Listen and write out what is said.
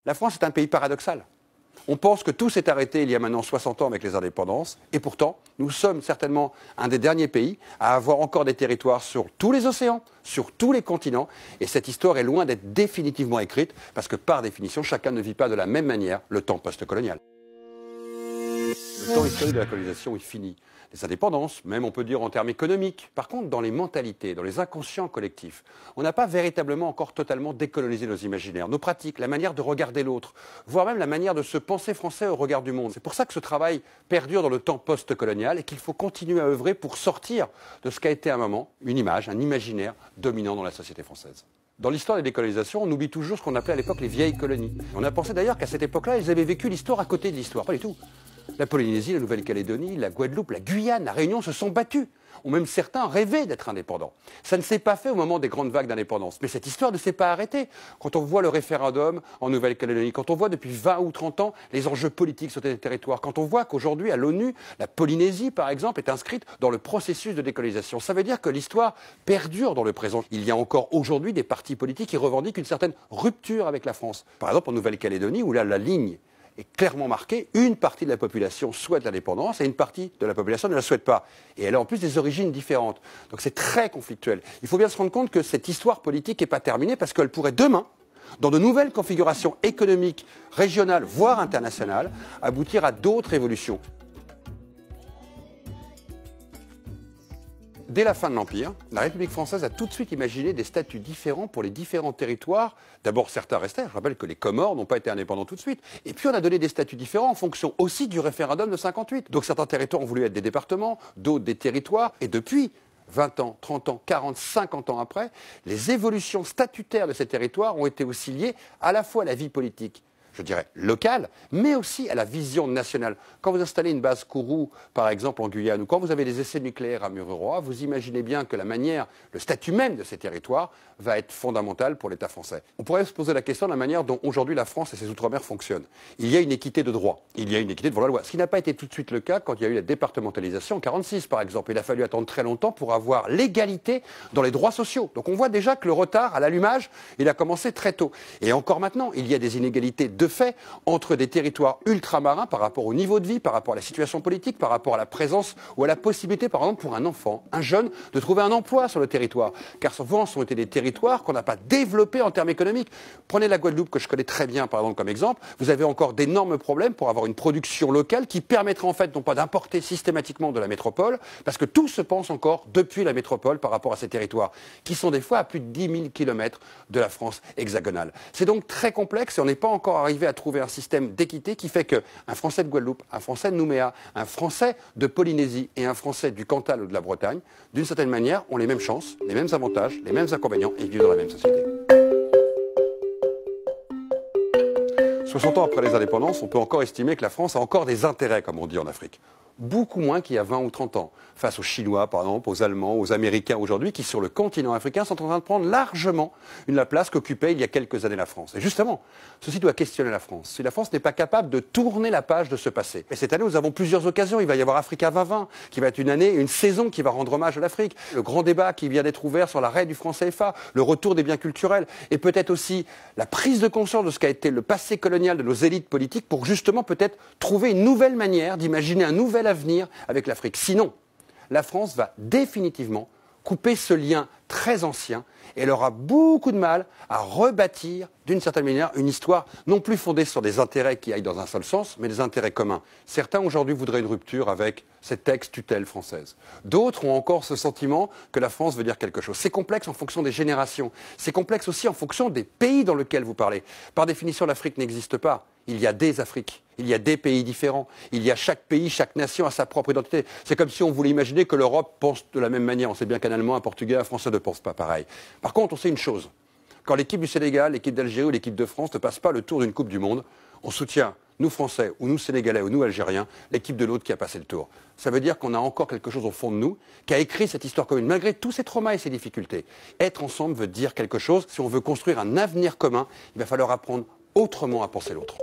La France est un pays paradoxal. On pense que tout s'est arrêté il y a maintenant 60 ans avec les indépendances, et pourtant, nous sommes certainement un des derniers pays à avoir encore des territoires sur tous les océans, sur tous les continents, et cette histoire est loin d'être définitivement écrite, parce que par définition, chacun ne vit pas de la même manière le temps post-colonial. Le temps historique de la colonisation est fini. Les indépendances, même on peut dire en termes économiques. Par contre, dans les mentalités, dans les inconscients collectifs, on n'a pas véritablement encore totalement décolonisé nos imaginaires, nos pratiques, la manière de regarder l'autre, voire même la manière de se penser français au regard du monde. C'est pour ça que ce travail perdure dans le temps post-colonial et qu'il faut continuer à œuvrer pour sortir de ce qu'a été à un moment une image, un imaginaire dominant dans la société française. Dans l'histoire des décolonisations, on oublie toujours ce qu'on appelait à l'époque les vieilles colonies. On a pensé d'ailleurs qu'à cette époque-là, ils avaient vécu l'histoire à côté de l'histoire. Pas du tout. La Polynésie, la Nouvelle-Calédonie, la Guadeloupe, la Guyane, la Réunion se sont battus. Ou même certains rêvaient d'être indépendants. Ça ne s'est pas fait au moment des grandes vagues d'indépendance. Mais cette histoire ne s'est pas arrêtée. Quand on voit le référendum en Nouvelle-Calédonie, quand on voit depuis 20 ou 30 ans les enjeux politiques sur des territoires, quand on voit qu'aujourd'hui, à l'ONU, la Polynésie, par exemple, est inscrite dans le processus de décolonisation, ça veut dire que l'histoire perdure dans le présent. Il y a encore aujourd'hui des partis politiques qui revendiquent une certaine rupture avec la France. Par exemple, en Nouvelle-Calédonie, où là, la ligne est clairement marquée, une partie de la population souhaite l'indépendance et une partie de la population ne la souhaite pas. Et elle a en plus des origines différentes. Donc c'est très conflictuel. Il faut bien se rendre compte que cette histoire politique n'est pas terminée parce qu'elle pourrait demain, dans de nouvelles configurations économiques, régionales, voire internationales, aboutir à d'autres évolutions. Dès la fin de l'Empire, la République française a tout de suite imaginé des statuts différents pour les différents territoires. D'abord, certains restaient. Je rappelle que les Comores n'ont pas été indépendants tout de suite. Et puis, on a donné des statuts différents en fonction aussi du référendum de 58. Donc, certains territoires ont voulu être des départements, d'autres des territoires. Et depuis 20 ans, 30 ans, 40, 50 ans après, les évolutions statutaires de ces territoires ont été aussi liées à la fois à la vie politique, je dirais, locale, mais aussi à la vision nationale. Quand vous installez une base Kourou, par exemple, en Guyane, ou quand vous avez des essais nucléaires à Mururoa, vous imaginez bien que la manière, le statut même de ces territoires va être fondamental pour l'État français. On pourrait se poser la question de la manière dont aujourd'hui la France et ses outre-mer fonctionnent. Il y a une équité de droit, il y a une équité devant la loi, ce qui n'a pas été tout de suite le cas quand il y a eu la départementalisation en 1946, par exemple. Il a fallu attendre très longtemps pour avoir l'égalité dans les droits sociaux. Donc on voit déjà que le retard à l'allumage, il a commencé très tôt. Et encore maintenant, il y a des inégalités de fait entre des territoires ultramarins par rapport au niveau de vie, par rapport à la situation politique, par rapport à la présence ou à la possibilité, par exemple, pour un enfant, un jeune, de trouver un emploi sur le territoire. Car souvent, ce sont été des territoires qu'on n'a pas développés en termes économiques. Prenez la Guadeloupe, que je connais très bien, par exemple, comme exemple. Vous avez encore d'énormes problèmes pour avoir une production locale qui permettrait en fait non pas d'importer systématiquement de la métropole, parce que tout se pense encore depuis la métropole par rapport à ces territoires, qui sont des fois à plus de 10 000 km de la France hexagonale. C'est donc très complexe et on n'est pas encore arrivé à trouver un système d'équité qui fait qu'un Français de Guadeloupe, un Français de Nouméa, un Français de Polynésie et un Français du Cantal ou de la Bretagne, d'une certaine manière, ont les mêmes chances, les mêmes avantages, les mêmes inconvénients et vivent dans la même société. 60 ans après les indépendances, on peut encore estimer que la France a encore des intérêts, comme on dit en Afrique. Beaucoup moins qu'il y a 20 ou 30 ans, face aux Chinois, par exemple, aux Allemands, aux Américains aujourd'hui, qui sur le continent africain sont en train de prendre largement la place qu'occupait il y a quelques années la France. Et justement, ceci doit questionner la France. Si la France n'est pas capable de tourner la page de ce passé. Et cette année, nous avons plusieurs occasions. Il va y avoir Africa 2020, qui va être une année, une saison qui va rendre hommage à l'Afrique. Le grand débat qui vient d'être ouvert sur l'arrêt du franc CFA, le retour des biens culturels, et peut-être aussi la prise de conscience de ce qu'a été le passé colonial de nos élites politiques pour justement peut-être trouver une nouvelle manière d'imaginer un nouvel avenir avec l'Afrique. Sinon, la France va définitivement couper ce lien très ancien et elle aura beaucoup de mal à rebâtir d'une certaine manière une histoire non plus fondée sur des intérêts qui aillent dans un seul sens, mais des intérêts communs. Certains aujourd'hui voudraient une rupture avec cette ex-tutelle française. D'autres ont encore ce sentiment que la France veut dire quelque chose. C'est complexe en fonction des générations. C'est complexe aussi en fonction des pays dans lesquels vous parlez. Par définition, l'Afrique n'existe pas. Il y a des Afriques, il y a des pays différents, il y a chaque pays, chaque nation a sa propre identité. C'est comme si on voulait imaginer que l'Europe pense de la même manière. On sait bien qu'un Allemand, un Portugais, un Français ne pensent pas pareil. Par contre, on sait une chose. Quand l'équipe du Sénégal, l'équipe d'Algérie ou l'équipe de France ne passe pas le tour d'une Coupe du Monde, on soutient, nous Français, ou nous Sénégalais, ou nous Algériens, l'équipe de l'autre qui a passé le tour. Ça veut dire qu'on a encore quelque chose au fond de nous qui a écrit cette histoire commune, malgré tous ces traumas et ces difficultés. Être ensemble veut dire quelque chose. Si on veut construire un avenir commun, il va falloir apprendre autrement à penser l'autre.